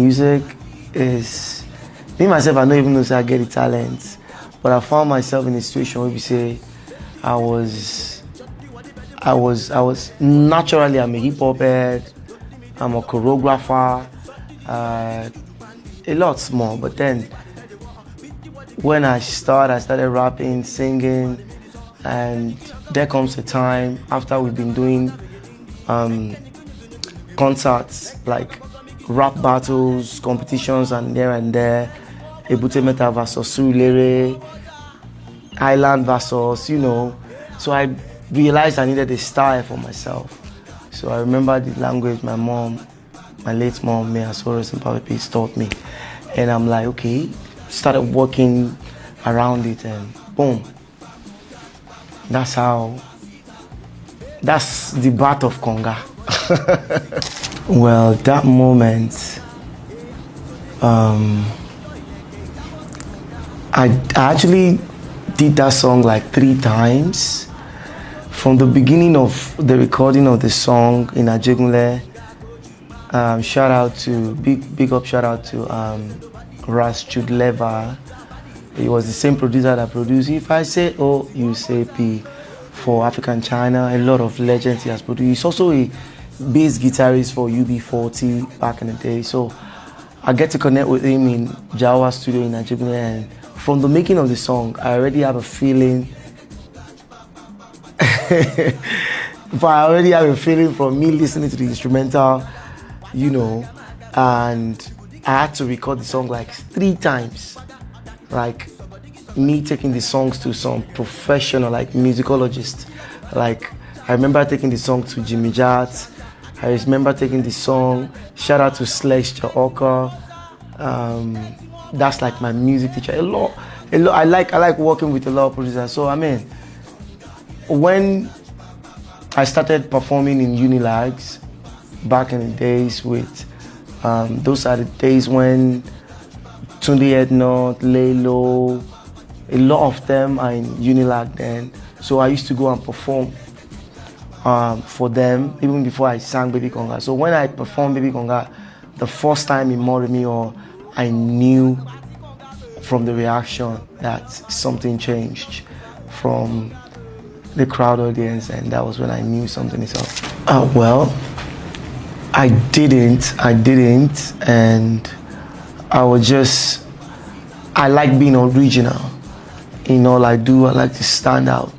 Music is, me myself, I don't even know if I get the talent, but I found myself in a situation where we say I was naturally, I'm a hip hop head, I'm a choreographer, a lot more. But then when I started rapping, singing, and there comes a time after we've been doing concerts like rap battles, competitions, and there, Ebute Meta versus Surulere, Island versus, So I realized I needed a style for myself. So I remember the language my late mom, May Asoros and Papa Peace taught me. And I'm like, okay, started working around it and boom. That's the birth of Konga. Well, that moment, I actually did that song like 3 times. From the beginning of the recording of the song in Ajegunle, big up shout out to Ras Chudleva. He was the same producer that produced If I Say O, You Say P for African China. A lot of legends he has produced. He's also a bass guitarist for UB40 back in the day. So I get to connect with him in Jawa studio in Ajegunle, and from the making of the song, I already have a feeling. But I already have a feeling from me listening to the instrumental, and I had to record the song like 3 times. Like me taking the songs to some professional, like musicologists. Like I remember taking the song to Jimmy Jat. I remember taking the song, shout out to Slex Chaoka. That's like my music teacher. A lot. I like working with a lot of producers. So I mean, when I started performing in Unilags back in the days with, those are the days when Tunde Ednot, Laylo, a lot of them are in Unilag then. So I used to go and perform for them even before I sang Baby Konga. So when I performed Baby Konga the first time in Moremi, I knew from the reaction that something changed from the crowd audience, and that was when I knew something is up. Well, I didn't, and I like being original. In all I do, I like to stand out.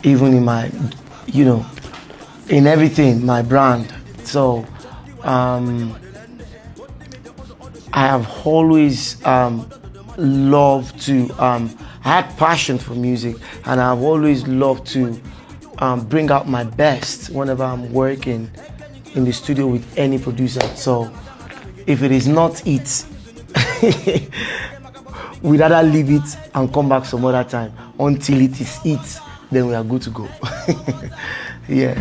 Even in my, in everything, my brand. So, I have always loved to, I had passion for music, and I've always loved to bring out my best whenever I'm working in the studio with any producer. So if it is not it, we'd rather leave it and come back some other time. Until it is it, then we are good to go. Yeah.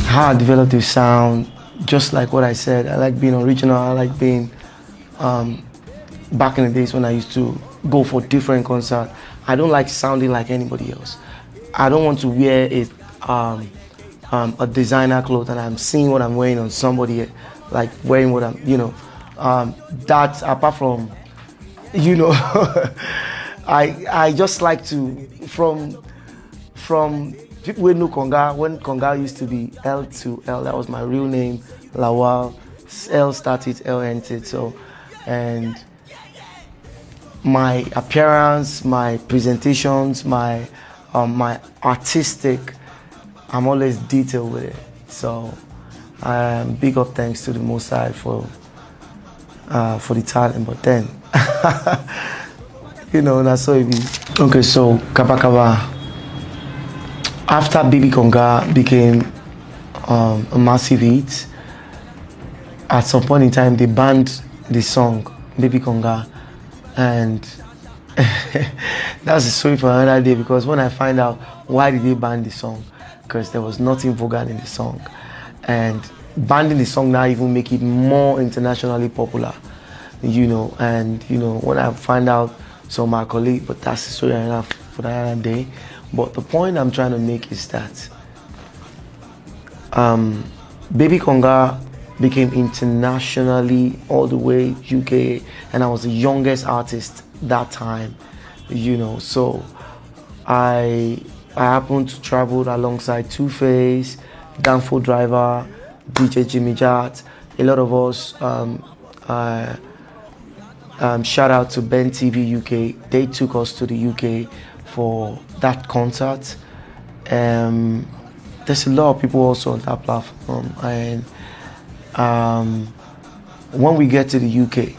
How I developed this sound, just like what I said, I like being original. I like being, back in the days when I used to go for different concerts, I don't like sounding like anybody else. I don't want to wear a designer clothes and I'm seeing what I'm wearing on somebody, like wearing what I'm, that apart from, I just like to, from people who know Konga, when Konga used to be L to L, that was my real name, Lawal, L started, L ended, so, and my appearance, my presentations, my artistic, I'm always detailed with it. So, big up thanks to the Most High for the talent, but then, that's how it be. Okay, so, Kaba Kaba. After Baby Konga became a massive hit, at some point in time they banned the song Baby Konga, and that's the story for another day, because when I find out why did they ban the song, because there was nothing vulgar in the song, and banning the song now even make it more internationally popular. you know, and you know, when I find out some of my colleagues, but that's the story enough for that day. But the point I'm trying to make is that Baby Konga became internationally all the way UK, and I was the youngest artist that time, you know. So I happened to travel alongside Two Face, Danfo Driver, DJ Jimmy Jat, a lot of us. Shout out to Ben TV UK. They took us to the UK for that concert. There's a lot of people also on that platform, and when we get to the UK,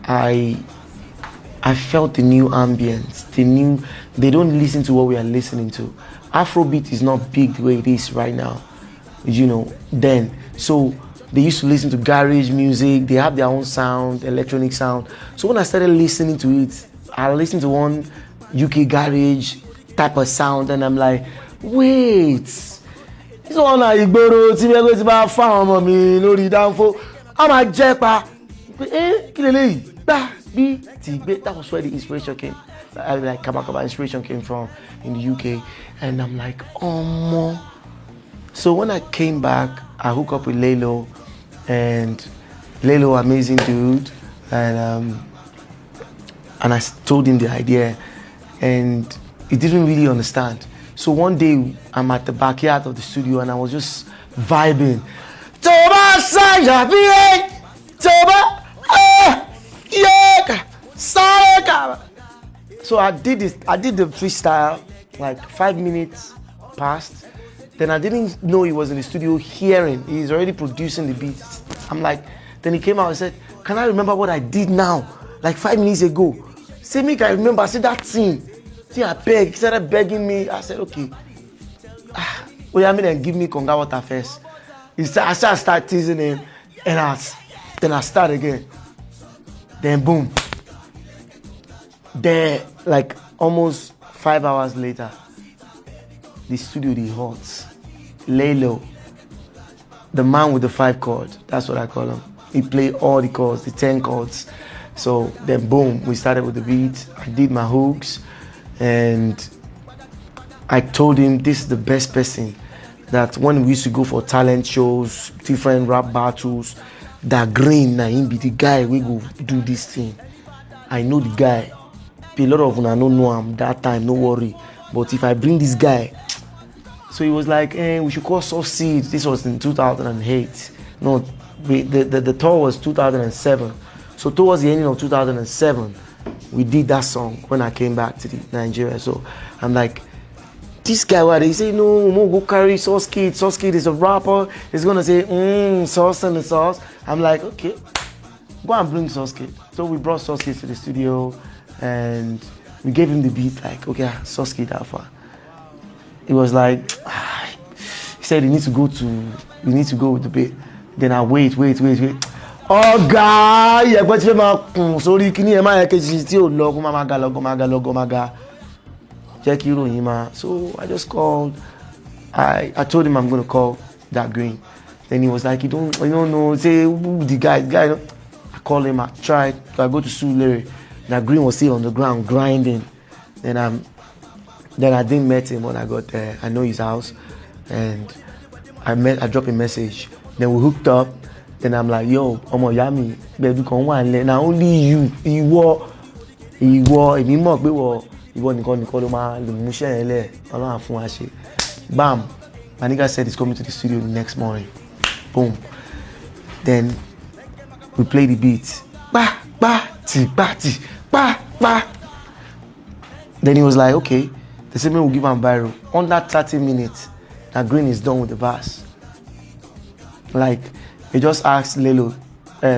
I felt the new ambience, they don't listen to what we are listening to. Afrobeat is not big the way it is right now, you know, then. So they used to listen to garage music, they have their own sound, electronic sound. So when I started listening to it, I listened to one UK garage type of sound, and I'm like, wait, this one I igboro tí me go ti ba fa ọmọ mi lórí Danfo. I'm a jepa. Kí lélẹ́yìí? That was where the inspiration came. Like Kabakaba inspiration came from in the UK, and I'm like, oh mo. So when I came back, I hooked up with Lelo, and Lelo, amazing dude, and I told him the idea, and he didn't really understand. So one day I'm at the backyard of the studio, and I was just vibing. Toba Sayabi, Toba, so I did the freestyle, like 5 minutes passed. Then I didn't know he was in the studio hearing. He's already producing the beats. I'm like, then he came out and said, can I remember what I did now? Like 5 minutes ago. Say me, I remember, I said that scene. See, I beg. He started begging me. I said, okay. Well, I mean, then give me Konga water first. I started teasing him, and then I start again. Then boom. There, like almost 5 hours later, the studio, the hot. Lelo, the man with the 5 chords, that's what I call him. He played all the chords, the 10 chords. So then boom, we started with the beat. I did my hooks, and I told him this is the best person. That when we used to go for talent shows, different rap battles, Dagrin, na him be the guy we go do this thing. I know the guy. A lot of them don't know him that time, no worry. But if I bring this guy, so he was like, we should call Succeed. This was in 2008. No, the tour was 2007. So towards the ending of 2007, we did that song when I came back to Nigeria. So I'm like, this guy, what he say, no, I'm gonna go carry Sauce Kid. Sauce Kid is a rapper. He's gonna say, sauce and the sauce. I'm like, okay, go and bring Sauce Kid. So we brought Sauce Kid to the studio, and we gave him the beat, like, okay, Sauce Kid Alpha. He was like, he said you need to go with the beat. Then I wait. Oh God, yeah, but sorry, can you imagine? So I just called. I told him I'm gonna call Dagrin. Then he was like, you don't know. Say the guy. I called him. I tried. So I go to Sulere. Dagrin was still on the ground grinding. Then I didn't meet him when I got there. I know his house, and I dropped a message. Then we hooked up. Then I'm like, yo, Omo Yami, baby, come on, now only you, ìwọ, èmi mọ̀ pé ìwọ nìkan ló máa lè mú iṣẹ́ yẹn lẹ̀, Ọlọ́run á fún wa ṣe. Bam, my nigga said he's coming to the studio the next morning. Boom. Then we play the beat. Then he was like, okay, the same will give him viral. On that 30 minutes, that Green is done with the verse. Like, he just asked Lelo,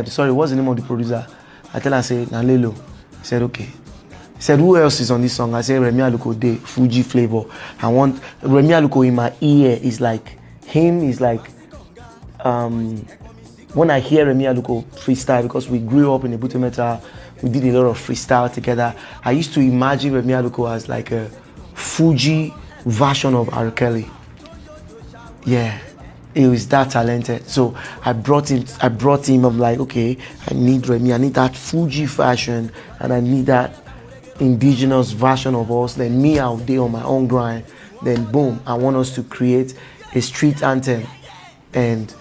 sorry, what's the name of the producer? I tell him, I say, nah, Lelo. He said, okay. He said, who else is on this song? I said, Remi Aluko Day, Fuji Flavor. I want Remi Aluko in my ear. Is like, him is like, when I hear Remi Aluko freestyle, because we grew up in the Butu Metal, we did a lot of freestyle together. I used to imagine Remi Aluko as like a Fuji version of R. Kelly. Yeah. he was that talented. So I brought him. I'm like, okay, I need Remy. I need that Fuji fashion, and I need that indigenous version of us. Then me out there on my own grind. Then boom, I want us to create a street anthem. And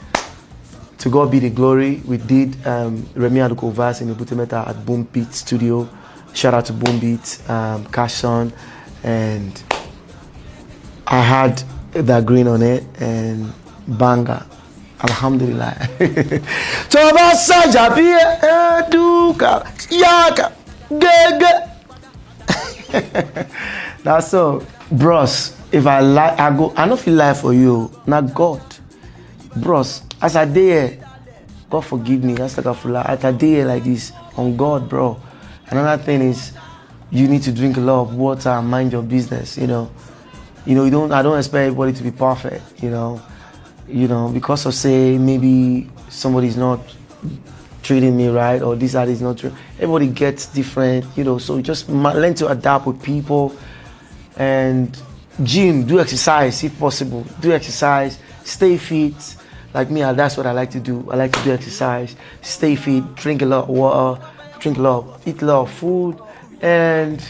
to God be the glory. We did Remy Adukovas in Ibutemeta at Boom Beat Studio. Shout out to Boom Beat, Cashon, and I had Dagrin on it and banger. Alhamdulillah. Toba Sajabie Eduka Yaka Gege. That's so, bros. If I lie, I don't feel lie for you. Not God, bros. As I dare, God forgive me. That's like a full lie. As I dare like this on God, bro. Another thing is, you need to drink a lot of water and mind your business. I don't expect everybody to be perfect. Because of say maybe somebody's not treating me right or this is not true. Everybody gets different. So just learn to adapt with people. And gym, do exercise if possible. Do exercise, stay fit. Like me, that's what I like to do. I like to do exercise, stay fit, drink a lot of water, eat a lot of food, and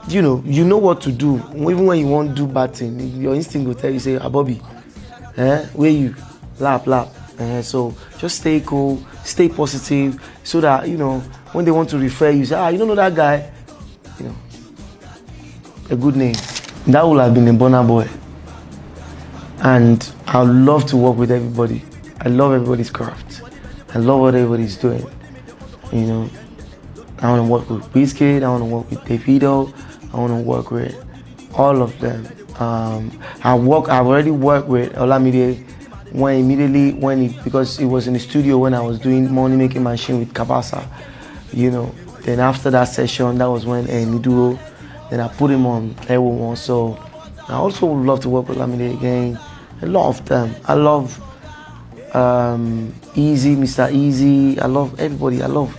you know what to do. Even when you want to do bad thing, your instinct will tell you, say, Bobby, where you? Lap. So just stay cool, stay positive, so that, when they want to refer you, say, you don't know that guy, a good name. That would have been a Burna Boy. And I love to work with everybody. I love everybody's craft. I love what everybody's doing. I want to work with Wizkid, I want to work with Davido, I want to work with all of them. I've already worked with Olamide because it was in the studio when I was doing Money Making Machine with Kabasa. Then after that session, that was when Niduro, then I put him on everyone. So I also would love to work with Olamide again. A lot of them. I love Easy, Mr. Easy. I love everybody. I love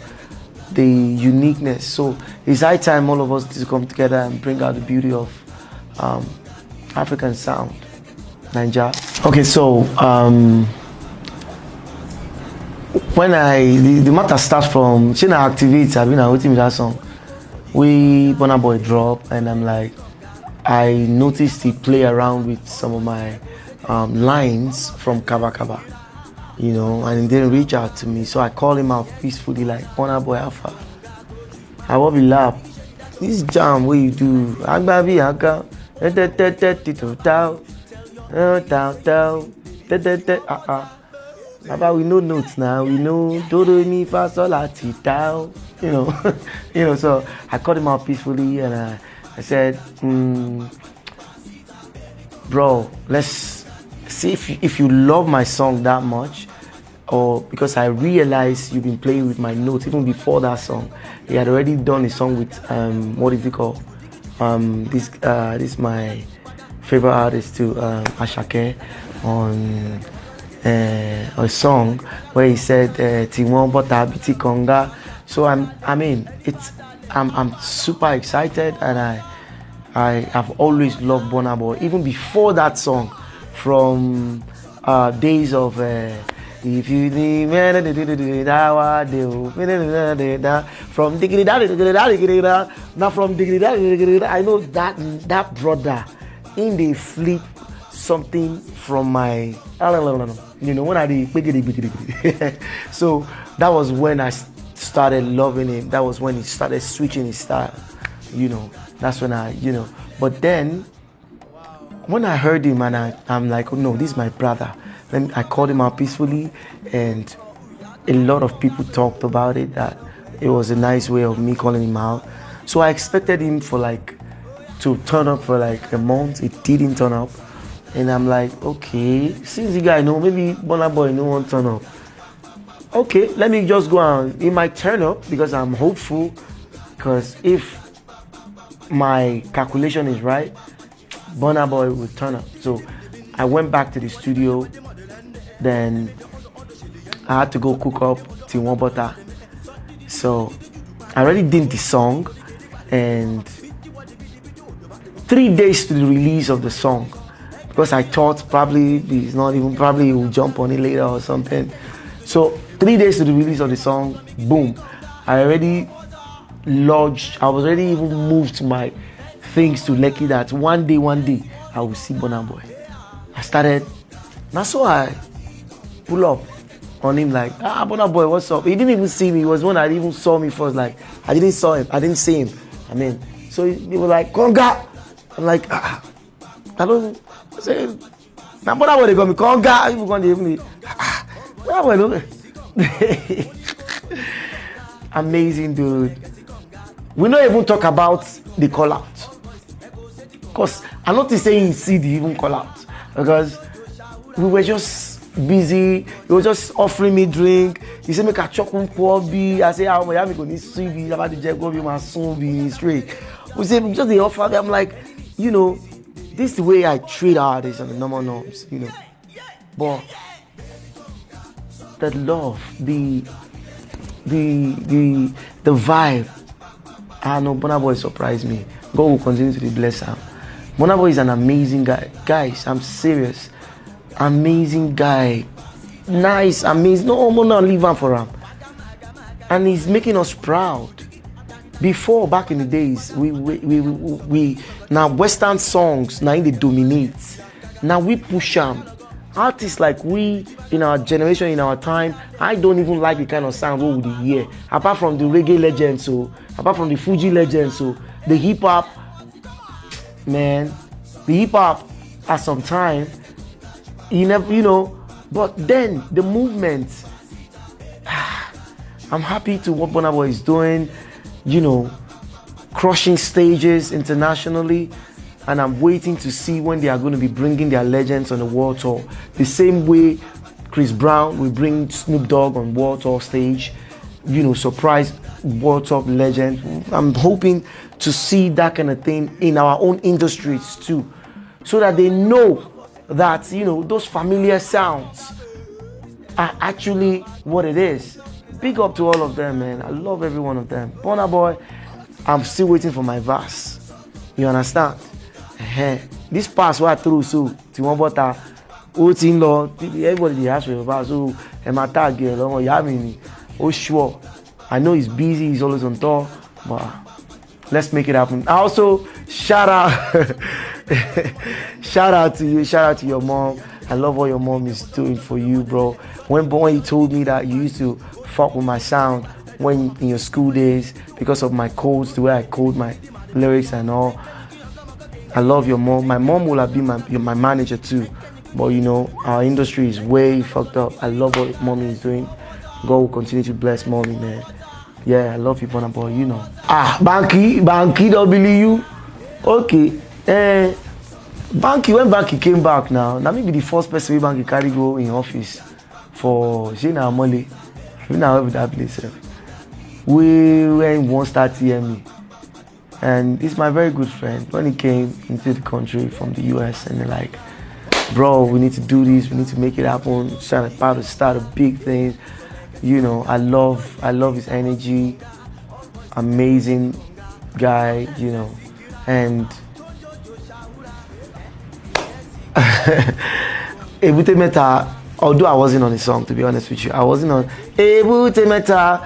the uniqueness. So it's high time all of us to come together and bring out the beauty of African sound. Nigeria. Okay, so when the matter starts from China Activate, I've been waiting with that song. Burna Boy drop, and I'm like, I noticed he play around with some of my lines from Kaba Kaba, and he didn't reach out to me. So I called him out peacefully, like, Burna Boy Alpha, I will be laugh. This jam what you do, Agbabi Aga, we know notes now. We know do re mi fa sol la ti ta. So I called him out peacefully, and I said, bro, let's see if you love my song that much, or because I realized you've been playing with my notes even before that song. He had already done a song with what is it called? This my favorite artist too, Ashake, on a song where he said Tiwon Bota Biti Konga. So I'm super excited, and I have always loved Burna Boy even before that song, from days of if you need from Diggity, now from Diggity, I know that brother in the flip something from my when I did so that was when I started loving him. That was when he started switching his style. That's when but then when I heard him, and I'm like, oh no, this is my brother. Then I called him out peacefully, and a lot of people talked about it, that it was a nice way of me calling him out. So I expected him to turn up for like a month. It didn't turn up, and I'm like, okay, since the guy know, maybe Burna Boy no one turn up. Okay, let me just go on. He might turn up, because I'm hopeful, because if my calculation is right, Burna Boy will turn up. So I went back to the studio. Then I had to go cook up Tiwon Bota. So I already did the song, and 3 days to the release of the song, because I thought probably he's not even, probably he will jump on it later or something. So 3 days to the release of the song, boom, I already lodged, I was already even moved my things to Lekki that one day I will see Burna Boy. I started, that's why I pull up on him like, Burna Boy, what's up? He didn't even see me. He was one that even saw me first. Like, I didn't see him. I mean, so he was like, Konga. I'm like, I don't say, now Burna Boy, they call me Konga. People going to give me, Burna Boy, look. Amazing dude. We don't even talk about the call out. Because I'm not saying CD even call out. Because we were just busy. He was just offering me drink. He said, make a chocolate be. I said, I'm going to see about the jet, go be my son, be straight. We said, just the offer. I'm like, you know, this is the way I treat artists and the normal norms, you know. But the love, the vibe, I know Burna Boy surprised me. God will continue to bless him. Burna Boy is an amazing guy. Guys, I'm serious. Amazing guy. Nice, amazing. No, I'm not leaving for him. And he's making us proud. Before, back in the days, we now Western songs, now they dominate. Now we push them. Artists like we, in our generation, in our time, I don't even like the kind of sound we would hear. Apart from the reggae legends, so apart from the Fuji legends, so the hip hop, man, the hip hop at some time, you know, but then the movement, I'm happy to what Burna Boy is doing, you know, crushing stages internationally. And I'm waiting to see when they are going to be bringing their legends on the world tour. The same way Chris Brown will bring Snoop Dogg on world tour stage, you know, surprise world tour legend. I'm hoping to see that kind of thing in our own industries too, so that they know that, you know, those familiar sounds are actually what it is. Big up to all of them, man. I love every one of them. Burna Boy, I'm still waiting for my verse. You understand? This pass what through so to one butter everybody they ask for your verse, so my tag girl oh sure. I know he's busy, he's always on tour, but let's make it happen. I also shout out shout out to you, shout out to your mom. I love what your mom is doing for you, bro. When you told me that you used to fuck with my sound when in your school days because of my codes, the way I code my lyrics and all. I love your mom. My mom will have been my manager too. But you know, our industry is way fucked up. I love what mommy is doing. God will continue to bless mommy, man. Yeah, I love you, Burna Boy, you know. Banky W. Okay. Banky, when Banky came back now maybe the first person Banky carry go in office for Shina Amole. We now have that place. We won't start TME. And he's my very good friend. When he came into the country from the US and they're like, bro, we need to do this, we need to make it happen, trying to start a big thing. You know, I love his energy, amazing guy, you know. And Ebute Meta, although I wasn't on the song, to be honest with you, I wasn't on Ebute Meta,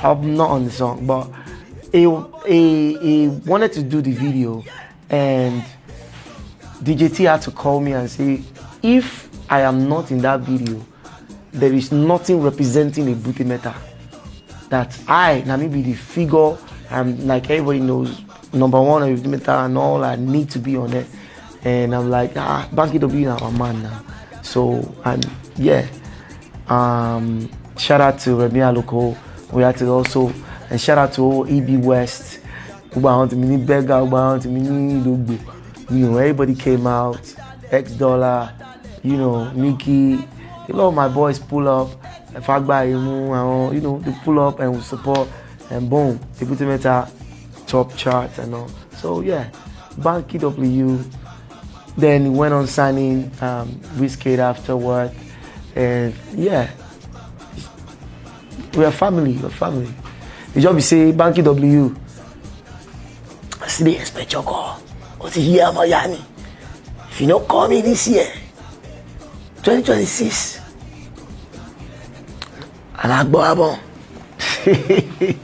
I'm not on the song, but he wanted to do the video, and DJ T had to call me and say, if I am not in that video, there is nothing representing a Booty Meta. That I, now maybe the figure, I'm like everybody knows, number one of Booty Meta and all, I need to be on it. And I'm like, Banky W now, my man now. So, and yeah, shout out to Remia Loco. We had to also, and shout out to EB West. You know, everybody came out. X Dollar, you know, Nikki. A lot of my boys pull up. Fagba, you know, they pull up and we support. And boom, they put them at top charts and all. So yeah, Banky W. Then he went on signing Wizkid afterward. And yeah, we're family. The job is say, Banky W, I see they expect your call. What's here, Miami? if you don't call me this year, 2026, and I go album. The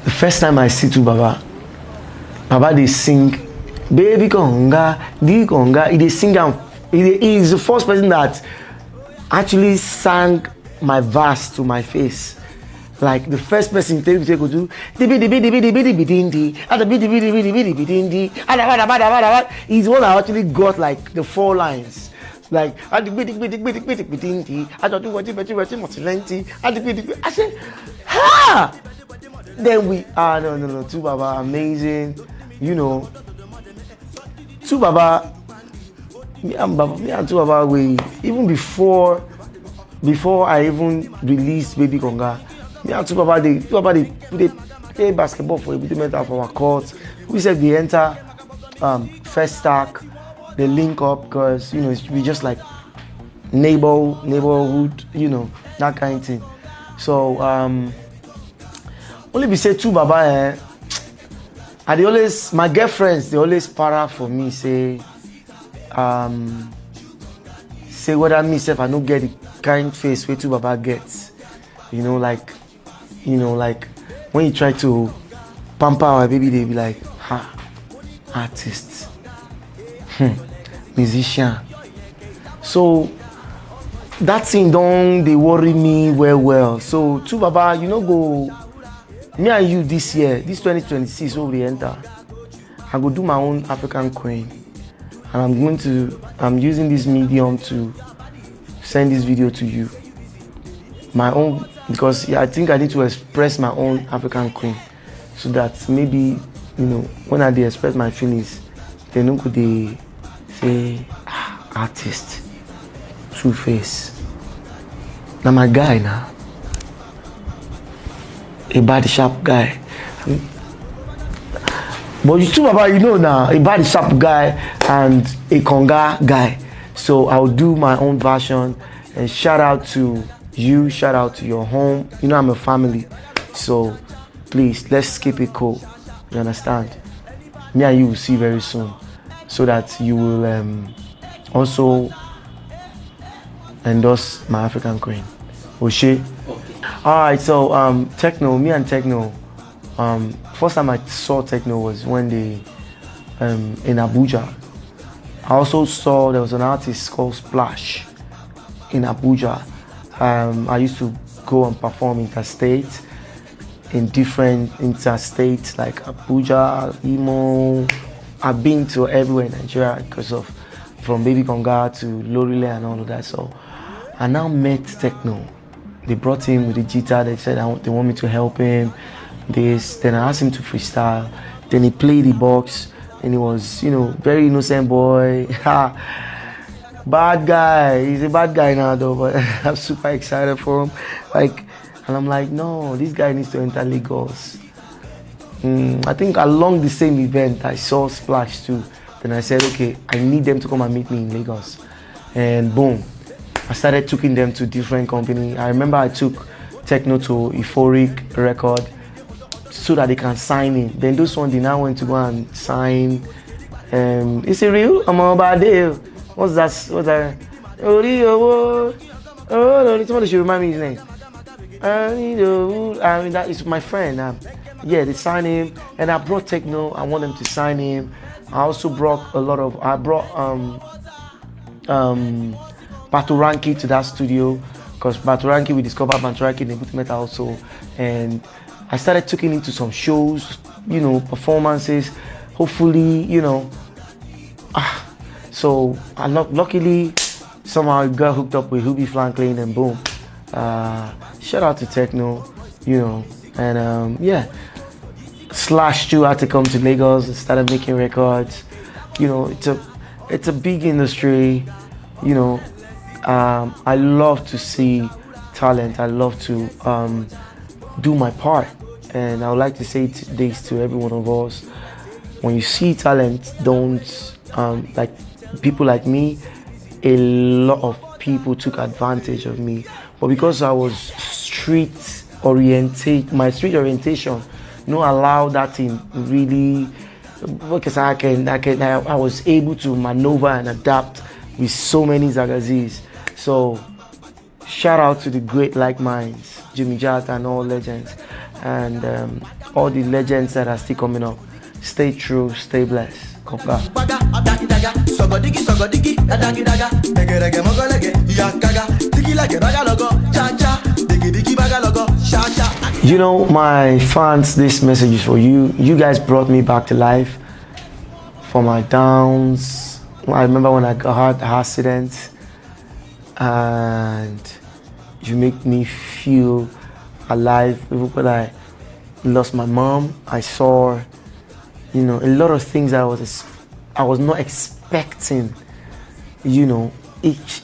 first time I see to Baba they sing, baby Konga, di Konga. They sing, and he is the first person that actually sang my verse to my face. Like the first person to go do he's one that actually got like the 4 lines. Like I said, ha! Then we no, Tu Baba, amazing, you know. Tu Baba, me and Tu Baba, we even before I even released Baby Konga, me and Tu Baba, they play basketball for a bit of our court. We said they enter first stack, they link up, because you know we just like neighborhood, you know, that kind of thing. So only be say Tu Baba, and they always, my girlfriends, they always para for me, say whether me self I don't get the kind face where Tu Baba gets, you know, like when you try to pamper our baby, they be like, ha, artist, musician. So that thing don't they worry me well. So Tu Baba, you know, go me and you this year, this 2026 over the enter, I go do my own African Queen, and I'm using this medium to send this video to you, my own, because I think I need to express my own African Queen, so that maybe, you know, when I express my feelings, they know could they say, artist, true face. Now my guy now, a body sharp guy. But you Tu Baba, you know now, a body sharp guy and a Konga guy. So I'll do my own version, and shout out to you, shout out to your home. You know I'm a family, so please let's keep it cool. You understand? Me and you will see very soon, so that you will also endorse my African Queen. Oshe. Alright, so Tekno, me and Tekno, first time I saw Tekno was when they in Abuja. I also saw there was an artist called Splash in Abuja. I used to go and perform interstate in different interstates like Abuja, Imo. I've been to everywhere in Nigeria because of from Baby Konga to Lorile and all of that. So I now met Tekno. They brought him with the guitar. They said they want me to help him. Then I asked him to freestyle. Then he played the box, and he was, you know, very innocent boy. Bad guy. He's a bad guy now though, but I'm super excited for him. Like, and I'm like, no, this guy needs to enter Lagos. I think along the same event I saw Splash too. Then I said, okay, I need them to come and meet me in Lagos. And boom, I started taking them to different companies. I remember I took Tekno to Euphoric Record so that they can sign in. Then those one they now went to go and sign. Is it real? I'm about there. What's that? Oh, somebody should remind me his name. I mean, that is my friend. Yeah, they signed him, and I brought Tekno. I want them to sign him. I also brought Patoranki to that studio, because Patoranki, we discovered Patoranki in the boot metal also, and I started taking him to some shows, you know, performances. Hopefully, you know. So I luckily somehow I got hooked up with Hubie Franklin, and boom. Shout out to Tekno, you know, and yeah. Slash too had to come to Lagos and started making records. You know, it's a big industry. You know, I love to see talent. I love to do my part, and I would like to say this to every one of us: when you see talent, don't like people like me. A lot of people took advantage of me, but because I was street oriented, my street orientation, you know, allow that thing really because I was able to maneuver and adapt with so many Zagazis. So shout out to the great like minds, Jimmy Jata and all legends, and all the legends that are still coming up. Stay true, stay blessed. Konga. You know, my fans, this message is for you. You guys brought me back to life for my downs. I remember when I had an accident, and you make me feel alive. Even when I lost my mom, I saw, you know, a lot of things I was not expecting. You know, each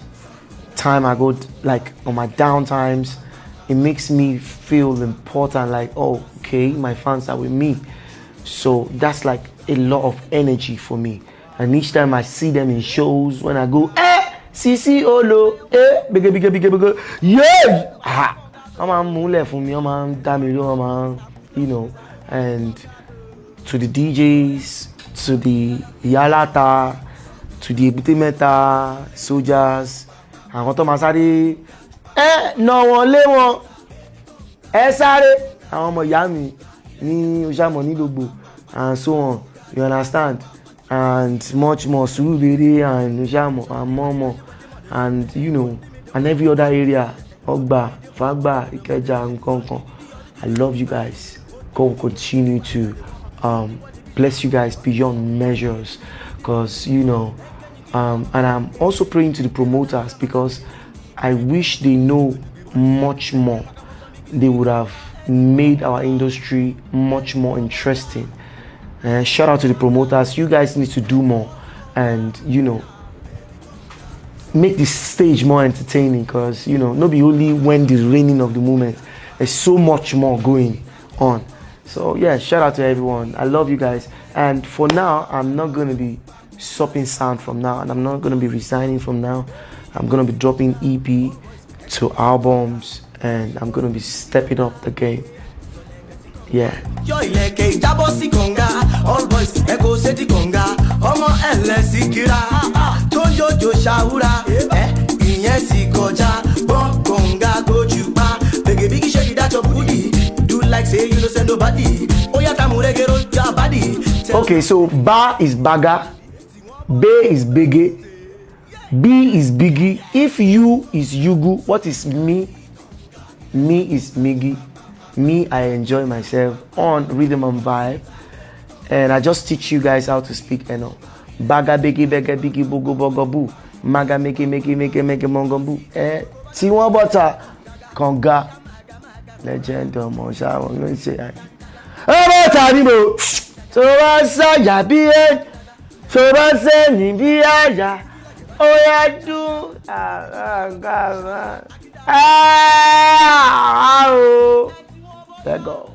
time I go, like on my down times, it makes me feel important, like, oh, okay, my fans are with me. So that's like a lot of energy for me. And each time I see them in shows, when I go, CC Olo, bigger, yeah, I'm mule for me, I'm damn, you know, and to the DJs, to the Yalata, to the Ebutemeta, soldiers, and what Masari. No one lé wọn sáré àwọn ọmọ ìyá mi ní Oṣàmọ̀ ní gbogbo and so on, you understand, and much more Surulere and Oṣàmọ̀ and Momo and you know, and every other area, Ogba, Fagba, Ikeja and Konkan. I love you guys. God will continue to bless you guys beyond measures, because you know, and I'm also praying to the promoters, because I wish they know much more. They would have made our industry much more interesting. Shout out to the promoters. You guys need to do more, and you know, make the stage more entertaining, because you know, not be only when the raining of the moment. There's so much more going on. So yeah, shout out to everyone. I love you guys. And for now, I'm not gonna be stopping sound from now, and I'm not gonna be resigning from now. I'm gonna be dropping EP to albums, and I'm gonna be stepping up the game. Yeah. Okay, so Ba is Baga, Be is Biggie, B is Biggie. If you is Yugu, what is me? Me is Miggy. Me, I enjoy myself on Rythm and Vibe. And I just teach you guys how to speak Eno. Baga Biggie, Bega Biggie, Bogo Bogo Boo. Maga Make Mongo Boo. Tiwa Butter, Konga. Legend of Mosha. I'm going to say, Tanibo. So I saw Yabi. So I said, Nibiaya. Oh yeah, do there go.